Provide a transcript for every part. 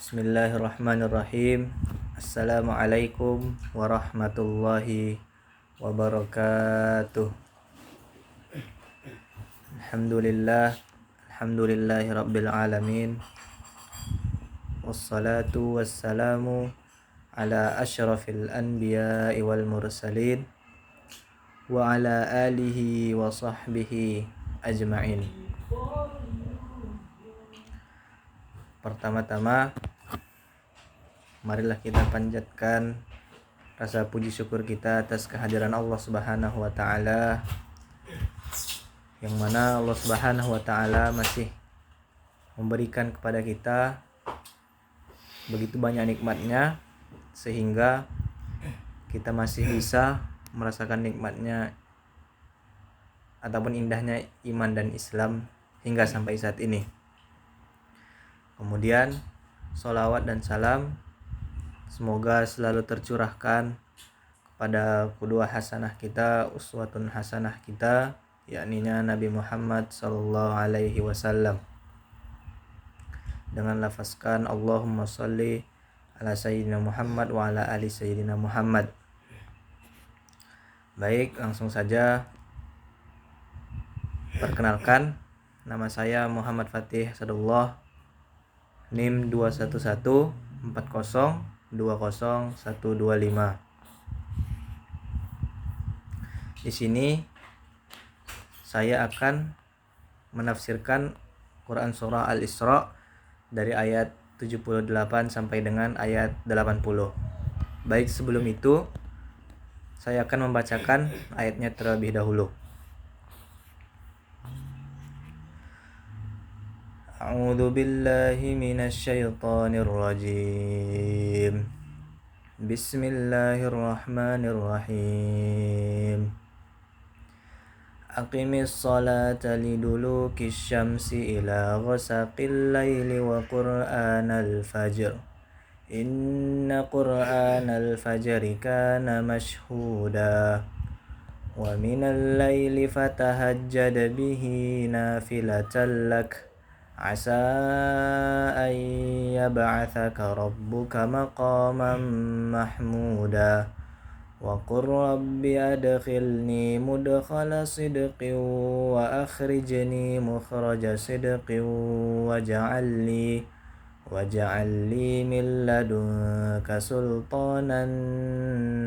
Bismillahirrahmanirrahim. Assalamualaikum warahmatullahi wabarakatuh. Alhamdulillahi rabbil alamin. Wassalatu wassalamu ala asyrafil anbiya'i wal mursalin wa ala alihi wa sahbihi ajma'in. Pertama-tama, marilah kita panjatkan rasa puji syukur kita atas kehadiran Allah Subhanahu wa taala, yang mana Allah Subhanahu wa taala masih memberikan kepada kita begitu banyak nikmatnya sehingga kita masih bisa merasakan nikmatnya ataupun indahnya iman dan Islam hingga sampai saat ini. Kemudian sholawat dan salam semoga selalu tercurahkan kepada qudwah hasanah kita, uswatun hasanah kita, yakninya Nabi Muhammad sallallahu alaihi wasallam, dengan lafazkan Allahumma sholli ala sayyidina Muhammad wa ala ali sayyidina Muhammad. Baik, langsung saja. Perkenalkan, nama saya Muhammad Fatih Sadullah, NIM 21140200125. Di sini saya akan menafsirkan Quran surah Al-Isra dari ayat 78 sampai dengan ayat 80. Baik, sebelum itu saya akan membacakan ayatnya terlebih dahulu. A'udzu billahi minasy syaithanir rajim. Bismillahirrahmanirrahim. Aqimis salata lidulukis syamsi ila ghasaqil laili wa qur'anal fajr. Inna qur'anal fajri kana mashhuda. Wa minal laili fatahajjad bihi nafilatan lak. Asa an yab'athaka rabbuka maqaman mahmuda. Wa qur rabbi adkhilni mudkhala sidqin wa akhrijni mukhraja sidqin waj'al li min ladunka sultanan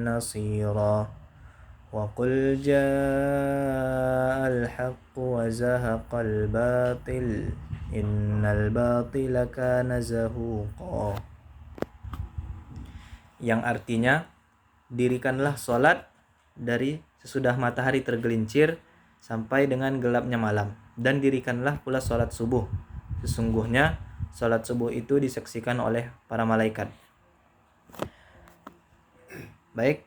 nasira. Wa qul ja'al haqqu wa zahaqal batil innal batila kana zahuqa. Yang artinya, dirikanlah sholat dari sesudah matahari tergelincir sampai dengan gelapnya malam, dan dirikanlah pula sholat subuh. Sesungguhnya sholat subuh itu disaksikan oleh para malaikat. Baik,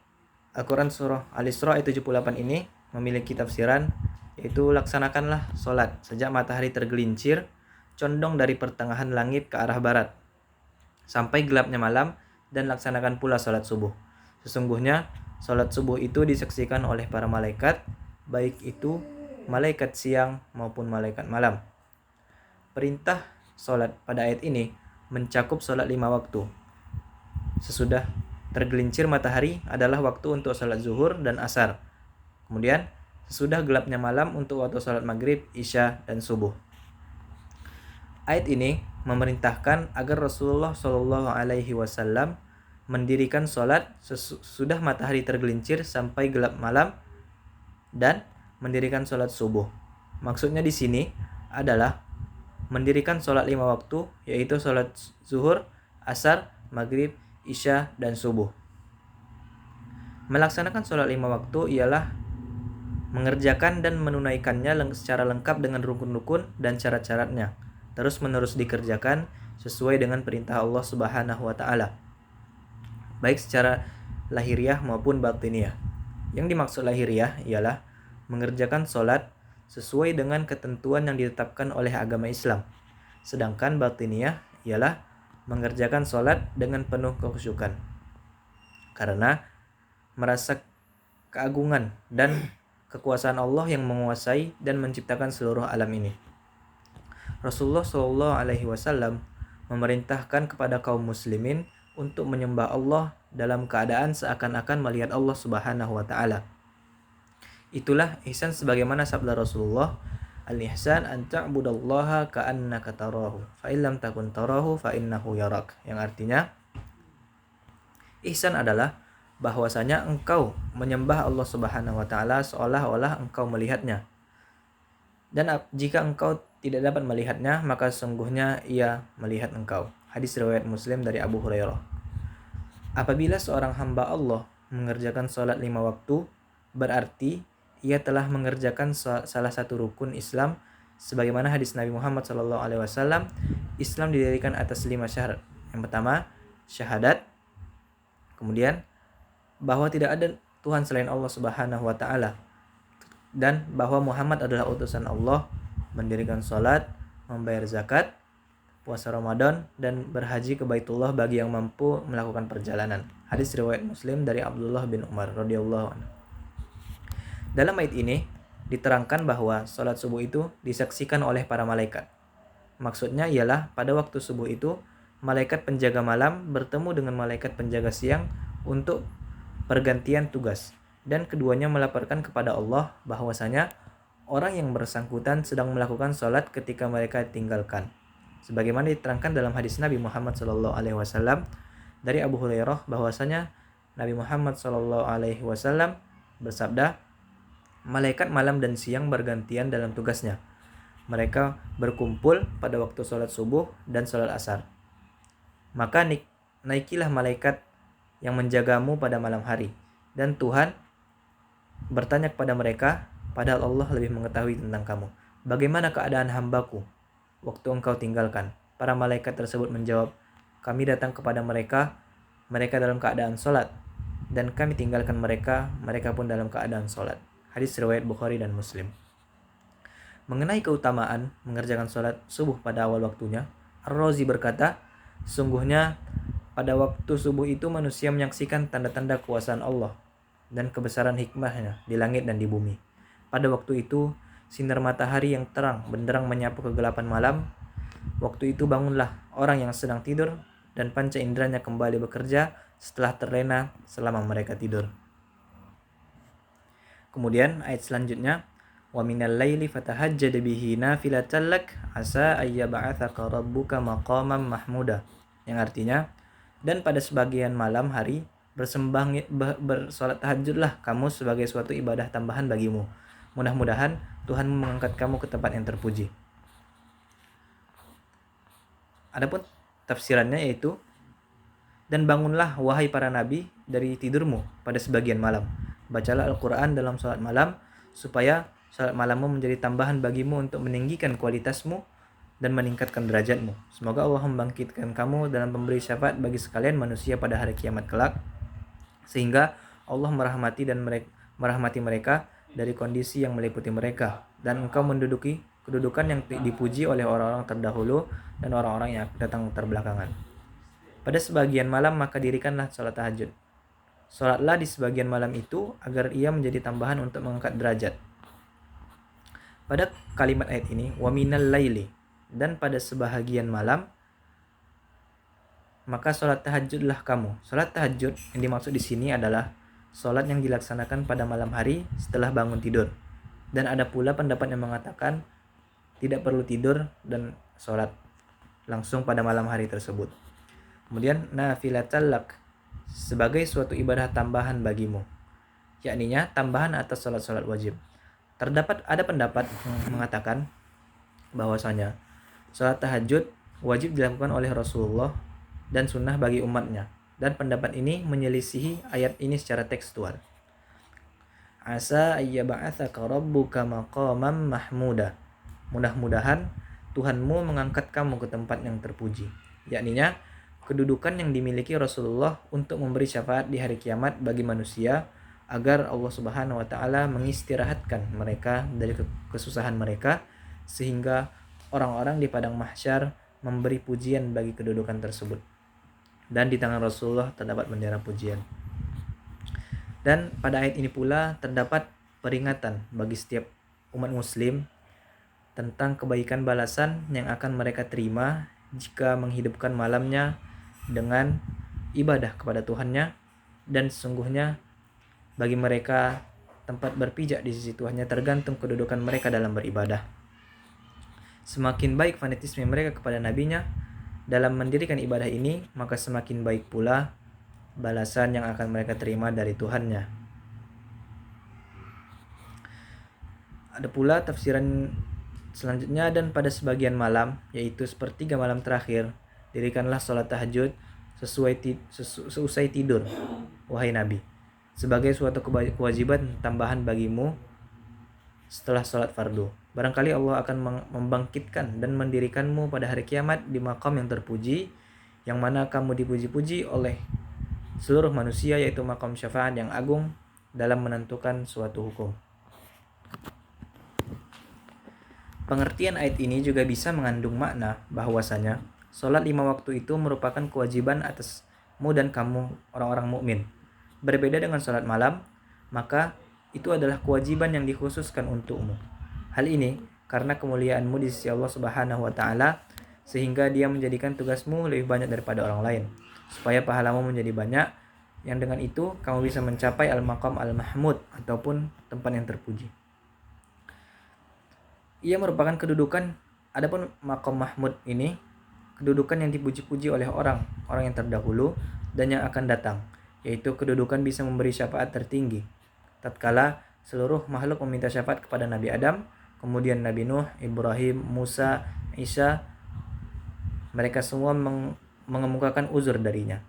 Al-Quran surah Al-Isra ayat 78 ini memiliki tafsiran, yaitu laksanakanlah sholat sejak matahari tergelincir condong dari pertengahan langit ke arah barat sampai gelapnya malam, dan laksanakan pula sholat subuh. Sesungguhnya sholat subuh itu disaksikan oleh para malaikat, baik itu malaikat siang maupun malaikat malam. Perintah sholat pada ayat ini mencakup sholat 5 waktu. Sesudah tergelincir matahari adalah waktu untuk sholat zuhur dan asar. Kemudian sesudah gelapnya malam untuk waktu sholat maghrib, isya, dan subuh. Ayat ini memerintahkan agar Rasulullah Shallallahu Alaihi Wasallam mendirikan sholat sesudah matahari tergelincir sampai gelap malam dan mendirikan sholat subuh. Maksudnya di sini adalah mendirikan sholat 5 waktu, yaitu sholat zuhur, asar, maghrib, isya, dan subuh. Melaksanakan sholat 5 waktu ialah mengerjakan dan menunaikannya secara lengkap dengan rukun-rukun dan syarat-syaratnya, terus menerus dikerjakan sesuai dengan perintah Allah Subhanahu wa taala, baik secara lahiriah maupun batiniah. Yang dimaksud lahiriah ialah mengerjakan sholat sesuai dengan ketentuan yang ditetapkan oleh agama Islam. Sedangkan batiniah ialah mengerjakan sholat dengan penuh kekhusyukan, karena merasa keagungan dan kekuasaan Allah yang menguasai dan menciptakan seluruh alam ini. Rasulullah SAW memerintahkan kepada kaum muslimin untuk menyembah Allah dalam keadaan seakan-akan melihat Allah Subhanahu wa taala. Itulah ihsan sebagaimana sabda Rasulullah, "Al-ihsan an ta'budallaha ka'annaka tarahu, fa illam takun tarahu fa innahu yarak." Yang artinya, ihsan adalah bahwasanya engkau menyembah Allah Subhanahu wa taala seolah-olah engkau melihatnya. Dan jika engkau tidak dapat melihatnya, maka sungguhnya ia melihat engkau. Hadis riwayat Muslim dari Abu Hurairah. Apabila seorang hamba Allah mengerjakan sholat 5 waktu, berarti ia telah mengerjakan salah satu rukun Islam, sebagaimana hadis Nabi Muhammad SAW. Islam didirikan atas 5 syarat. Yang pertama, syahadat. Kemudian, bahwa tidak ada Tuhan selain Allah Subhanahu wa taala, dan bahwa Muhammad adalah utusan Allah, mendirikan sholat, membayar zakat, puasa Ramadan, dan berhaji ke Baitullah bagi yang mampu melakukan perjalanan. Hadis riwayat Muslim dari Abdullah bin Umar radhiyallahu anhu. Dalam ayat ini diterangkan bahwa sholat subuh itu disaksikan oleh para malaikat. Maksudnya ialah pada waktu subuh itu malaikat penjaga malam bertemu dengan malaikat penjaga siang untuk pergantian tugas, dan keduanya melaporkan kepada Allah bahwasanya orang yang bersangkutan sedang melakukan sholat ketika mereka tinggalkan. Sebagaimana diterangkan dalam hadis Nabi Muhammad SAW dari Abu Hurairah bahwasanya Nabi Muhammad SAW bersabda, malaikat malam dan siang bergantian dalam tugasnya. Mereka berkumpul pada waktu sholat subuh dan sholat asar. Maka naikilah malaikat yang menjagamu pada malam hari, dan Tuhan bertanya kepada mereka, padahal Allah lebih mengetahui tentang kamu, bagaimana keadaan hambaku waktu engkau tinggalkan? Para malaikat tersebut menjawab, kami datang kepada mereka dalam keadaan sholat, dan kami tinggalkan mereka pun dalam keadaan sholat. Hadis riwayat Bukhari dan Muslim. Mengenai keutamaan mengerjakan sholat subuh pada awal waktunya, Ar-Razi berkata, sungguhnya pada waktu subuh itu manusia menyaksikan tanda-tanda kuasaan Allah dan kebesaran hikmahnya di langit dan di bumi. Pada waktu itu, sinar matahari yang terang benderang menyapu kegelapan malam. Waktu itu bangunlah orang yang sedang tidur, dan panca inderanya kembali bekerja setelah terlena selama mereka tidur. Kemudian ayat selanjutnya, wa minal laili fatahajjad bihi nafilatan lak asa ayyab'atsaka rabbuka maqaman mahmuda. Yang artinya, dan pada sebagian malam hari bersolat tahajudlah kamu sebagai suatu ibadah tambahan bagimu. Mudah-mudahan Tuhan mengangkat kamu ke tempat yang terpuji. Adapun tafsirannya yaitu, dan bangunlah wahai para nabi dari tidurmu pada sebagian malam. Bacalah Al-Quran dalam salat malam, supaya salat malammu menjadi tambahan bagimu untuk meninggikan kualitasmu dan meningkatkan derajatmu. Semoga Allah membangkitkan kamu dalam pemberi syafaat bagi sekalian manusia pada hari kiamat kelak, sehingga Allah merahmati mereka dari kondisi yang meliputi mereka, dan engkau menduduki kedudukan yang dipuji oleh orang-orang terdahulu dan orang-orang yang datang terbelakangan. Pada sebagian malam maka dirikanlah salat tahajud. Salatlah di sebagian malam itu agar ia menjadi tambahan untuk mengangkat derajat. Pada kalimat ayat ini, wa minal laili, dan pada sebahagian malam, maka salat tahajudlah kamu. Salat tahajud yang dimaksud di sini adalah salat yang dilaksanakan pada malam hari setelah bangun tidur. Dan ada pula pendapat yang mengatakan tidak perlu tidur dan salat langsung pada malam hari tersebut. Kemudian nafilatal lak, sebagai suatu ibadah tambahan bagimu, yakninya tambahan atas salat-salat wajib. Ada pendapat yang mengatakan bahwasanya salat tahajud wajib dilakukan oleh Rasulullah dan sunnah bagi umatnya, dan pendapat ini menyelisihi ayat ini secara tekstual. Asa ayyab'atsaka rabbuka maqaman mahmuda, mudah-mudahan Tuhanmu mengangkat kamu ke tempat yang terpuji, yakninya kedudukan yang dimiliki Rasulullah untuk memberi syafaat di hari kiamat bagi manusia, agar Allah Subhanahu wa taala mengistirahatkan mereka dari kesusahan mereka, sehingga orang-orang di padang mahsyar memberi pujian bagi kedudukan tersebut. Dan di tangan Rasulullah terdapat bendera pujian. Dan pada ayat ini pula terdapat peringatan bagi setiap umat muslim tentang kebaikan balasan yang akan mereka terima jika menghidupkan malamnya dengan ibadah kepada Tuhannya, dan sesungguhnya bagi mereka tempat berpijak di sisi Tuhannya tergantung kedudukan mereka dalam beribadah. Semakin baik fanatisme mereka kepada nabinya dalam mendirikan ibadah ini, maka semakin baik pula balasan yang akan mereka terima dari Tuhannya. Ada pula tafsiran selanjutnya, dan pada sebagian malam, yaitu sepertiga malam terakhir, dirikanlah sholat tahajud seusai tidur, wahai Nabi, sebagai suatu kewajiban tambahan bagimu setelah sholat fardu. Barangkali Allah akan membangkitkan dan mendirikanmu pada hari kiamat di maqam yang terpuji, yang mana kamu dipuji-puji oleh seluruh manusia, yaitu maqam syafaat yang agung dalam menentukan suatu hukum. Pengertian ayat ini juga bisa mengandung makna bahwasanya sholat 5 waktu itu merupakan kewajiban atasmu dan kamu orang-orang mukmin. Berbeda dengan sholat malam, maka itu adalah kewajiban yang dikhususkan untukmu. Hal ini karena kemuliaanmu di sisi Allah Subhanahu wa taala, sehingga Dia menjadikan tugasmu lebih banyak daripada orang lain, supaya pahalamu menjadi banyak, yang dengan itu kamu bisa mencapai al-maqam al-mahmud ataupun tempat yang terpuji. Ia merupakan kedudukan, adapun maqam mahmud ini kedudukan yang dipuji-puji oleh orang yang terdahulu dan yang akan datang, yaitu kedudukan bisa memberi syafaat tertinggi tatkala seluruh makhluk meminta syafaat kepada Nabi Adam, kemudian Nabi Nuh, Ibrahim, Musa, Isa. Mereka semua mengemukakan uzur darinya,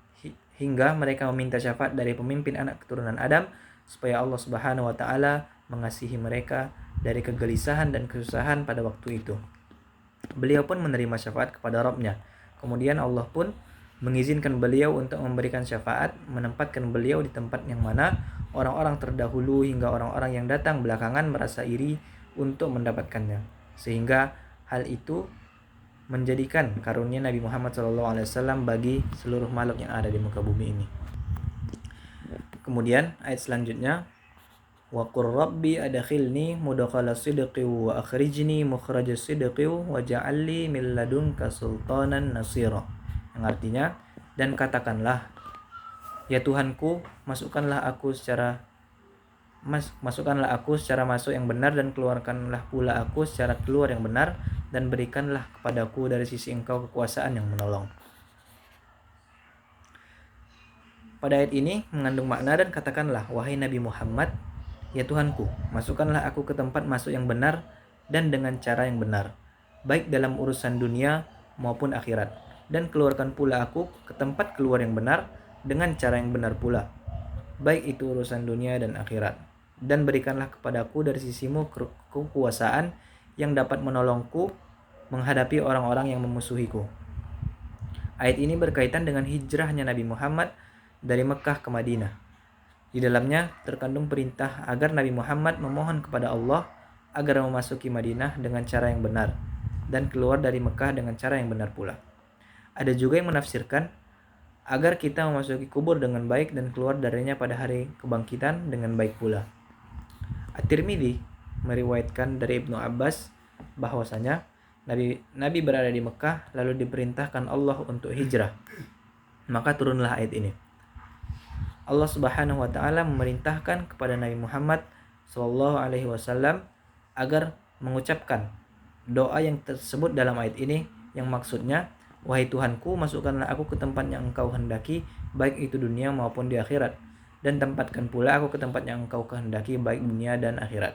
hingga mereka meminta syafaat dari pemimpin anak keturunan Adam, supaya Allah Subhanahu wa taala mengasihi mereka dari kegelisahan dan kesusahan pada waktu itu. Beliau pun menerima syafaat kepada Rabb-Nya. Kemudian Allah pun mengizinkan beliau untuk memberikan syafaat, menempatkan beliau di tempat yang mana orang-orang terdahulu hingga orang-orang yang datang belakangan merasa iri untuk mendapatkannya. Sehingga hal itu menjadikan karunia Nabi Muhammad SAW bagi seluruh makhluk yang ada di muka bumi ini. Kemudian ayat selanjutnya, wa qur rabbi adkhilni mudkhala sidqi wa akhrijni mukhraja sidqi wa ja'alni min ladunka sultanan nasira. Yang artinya, dan katakanlah, ya Tuhanku, masukkanlah aku secara masuk yang benar, dan keluarkanlah pula aku secara keluar yang benar, dan berikanlah kepadaku dari sisi Engkau kekuasaan yang menolong. Pada ayat ini mengandung makna, dan katakanlah, wahai Nabi Muhammad, ya Tuhanku, masukkanlah aku ke tempat masuk yang benar dan dengan cara yang benar, baik dalam urusan dunia maupun akhirat, dan keluarkan pula aku ke tempat keluar yang benar dengan cara yang benar pula, baik itu urusan dunia dan akhirat, dan berikanlah kepadaku dari sisimu kekuasaan yang dapat menolongku menghadapi orang-orang yang memusuhiku. Ayat ini berkaitan dengan hijrahnya Nabi Muhammad dari Mekah ke Madinah. Di dalamnya terkandung perintah agar Nabi Muhammad memohon kepada Allah agar memasuki Madinah dengan cara yang benar dan keluar dari Mekah dengan cara yang benar pula. Ada juga yang menafsirkan agar kita memasuki kubur dengan baik dan keluar darinya pada hari kebangkitan dengan baik pula. At-Tirmidzi meriwayatkan dari Ibnu Abbas bahwasanya Nabi berada di Mekah lalu diperintahkan Allah untuk hijrah. Maka turunlah ayat ini. Allah Subhanahu wa taala memerintahkan kepada Nabi Muhammad sallallahu alaihi wasallam agar mengucapkan doa yang tersebut dalam ayat ini, yang maksudnya, wahai Tuhanku, masukkanlah aku ke tempat yang Engkau hendaki, baik itu dunia maupun di akhirat, dan tempatkan pula aku ke tempat yang Engkau kehendaki, baik dunia dan akhirat.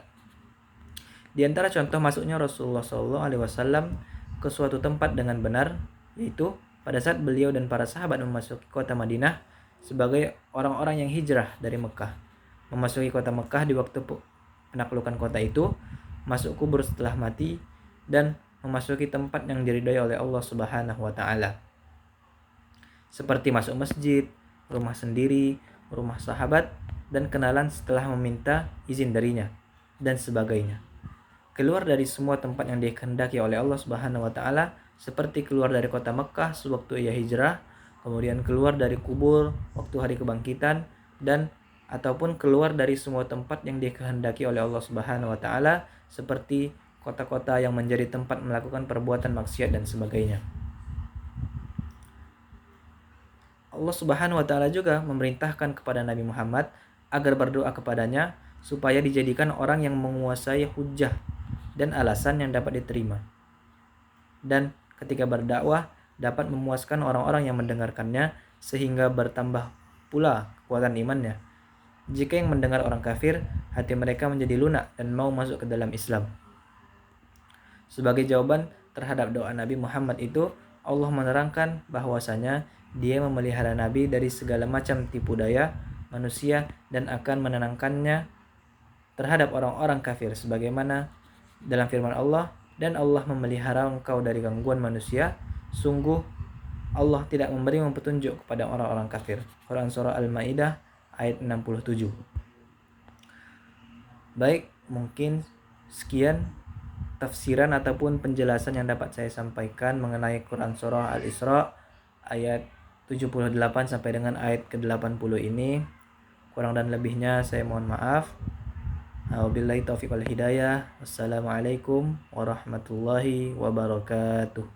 Di antara contoh masuknya Rasulullah sallallahu alaihi wasallam ke suatu tempat dengan benar, yaitu pada saat beliau dan para sahabat memasuki kota Madinah sebagai orang-orang yang hijrah dari Mekah, memasuki kota Mekah di waktu penaklukan kota itu, masuk kubur setelah mati, dan memasuki tempat yang diridhai oleh Allah Subhanahu wa taala, seperti masuk masjid, rumah sendiri, rumah sahabat, dan kenalan setelah meminta izin darinya, dan sebagainya. Keluar dari semua tempat yang dikehendaki oleh Allah Subhanahu wa taala, seperti keluar dari kota Mekah sewaktu ia hijrah, kemudian keluar dari kubur waktu hari kebangkitan, dan ataupun keluar dari semua tempat yang dikehendaki oleh Allah Subhanahu wa taala, seperti kota-kota yang menjadi tempat melakukan perbuatan maksiat dan sebagainya. Allah Subhanahu wa taala juga memerintahkan kepada Nabi Muhammad agar berdoa kepadanya supaya dijadikan orang yang menguasai hujjah dan alasan yang dapat diterima. Dan ketika berdakwah dapat memuaskan orang-orang yang mendengarkannya sehingga bertambah pula kekuatan imannya. Jika yang mendengar orang kafir, hati mereka menjadi lunak dan mau masuk ke dalam Islam. Sebagai jawaban terhadap doa Nabi Muhammad itu, Allah menerangkan bahwasanya Dia memelihara Nabi dari segala macam tipu daya manusia dan akan menenangkannya terhadap orang-orang kafir sebagaimana dalam firman Allah, dan Allah memelihara engkau dari gangguan manusia. Sungguh Allah tidak memberimu petunjuk kepada orang-orang kafir. Quran surah Al-Maidah ayat 67. Baik, mungkin sekian tafsiran ataupun penjelasan yang dapat saya sampaikan mengenai Quran surah Al-Isra ayat 78 sampai dengan ayat ke-80 ini. Kurang dan lebihnya saya mohon maaf. Wabillahi taufiq wal hidayah. Wassalamualaikum warahmatullahi wabarakatuh.